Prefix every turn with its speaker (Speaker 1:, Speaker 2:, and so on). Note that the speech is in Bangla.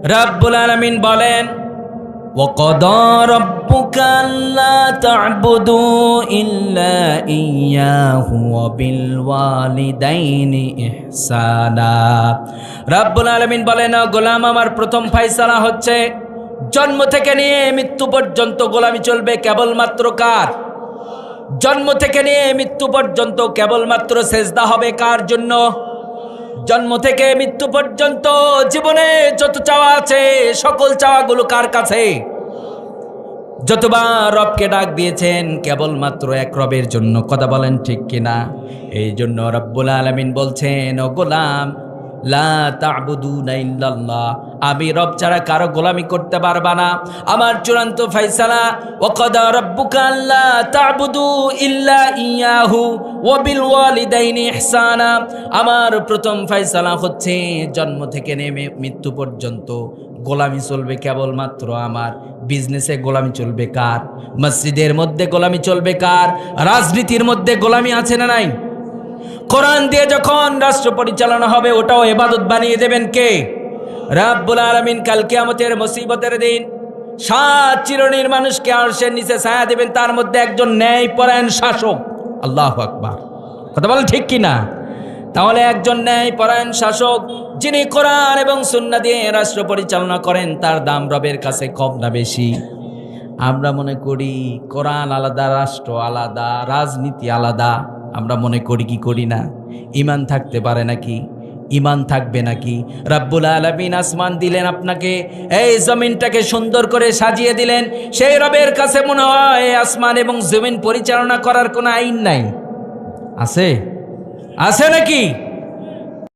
Speaker 1: রাব্বুল আলামিন বলেন, وَقَضَى رَبُّكَ أَلَّا تَعْبُدُوا إِلَّا إِيَّاهُ وَبِالْوَالِدَيْنِ إِحْسَانًا। রাব্বুল আলামিন বলেন, গোলাম আমার প্রথম ফয়সালা হচ্ছে জন্ম থেকে নিয়ে মৃত্যু পর্যন্ত গোলামি চলবে কেবলমাত্র কার? জন্ম থেকে নিয়ে মৃত্যু পর্যন্ত কেবলমাত্র সেজদা হবে কার জন্য? জন্ম থেকে মৃত্যু পর্যন্ত জীবনে যত চাওয়া আছে সকল চাওয়াগুলো কার কাছে? যতবার রবকে ডাক দিয়েছেন কেবলমাত্র এক রবের জন্য, কথা বলেন ঠিক কিনা? এই জন্য রব্বুল আলামিন বলছেন, ও গোলাম লা তা'বুদুনা ইল্লাল্লাহ, আমি রব ছাড়া কারো গোলামি করতে পারবা না। আমার চূড়ান্ত ফয়সালা, ওয়া কাদা রাব্বুকা আল্লা তা'বুদু ইল্লা ইয়াহু ওয়া বিল ওয়ালিদাইনি ইহসানা। আমার প্রথম ফয়সালা হচ্ছে জন্ম থেকে নেমে মৃত্যু পর্যন্ত গোলামি চলবে কেবলমাত্র আমার। বিজনেসে গোলামি চলবে কার? মসজিদের মধ্যে গোলামি চলবে কার? রাজনীতির মধ্যে গোলামি আছে না নাই? কোরআন দিয়ে যখন রাষ্ট্র পরিচালনা হবে ওটাও ইবাদত বানিয়ে দেবেন কে? রাব্বুল আলামিন। কাল কিয়ামতের মুসিবতের দিন 7 চিরনির মানুষকে আরশের নিচে ছায়া দেবেন, তার মধ্যে একজন ন্যায়পরায়ণ শাসক। আল্লাহু আকবার, কথা বলেন ঠিক কিনা? তাহলে একজন ন্যায়পরায়ণ শাসক যিনি কোরআন এবং সুন্নাহ দিয়ে রাষ্ট্র পরিচালনা করেন, তার দাম রবের কাছে কম না বেশি? আমরা মনে করি কোরআন আলাদা, রাষ্ট্র আলাদা, রাজনীতি আলাদা। আমরা মনে করি কি করি না? ঈমান থাকতে পারে নাকি? ঈমান থাকবে নাকি? রাব্বুল আলামিন আসমান দিলেন আপনাকে, এই জমিনটাকে সুন্দর করে সাজিয়ে দিলেন। সেই রবের কাছে মনে হয় আসমান এবং জমিন পরিচালনা করার কোনো আইন নাই? আছে? আছে নাকি?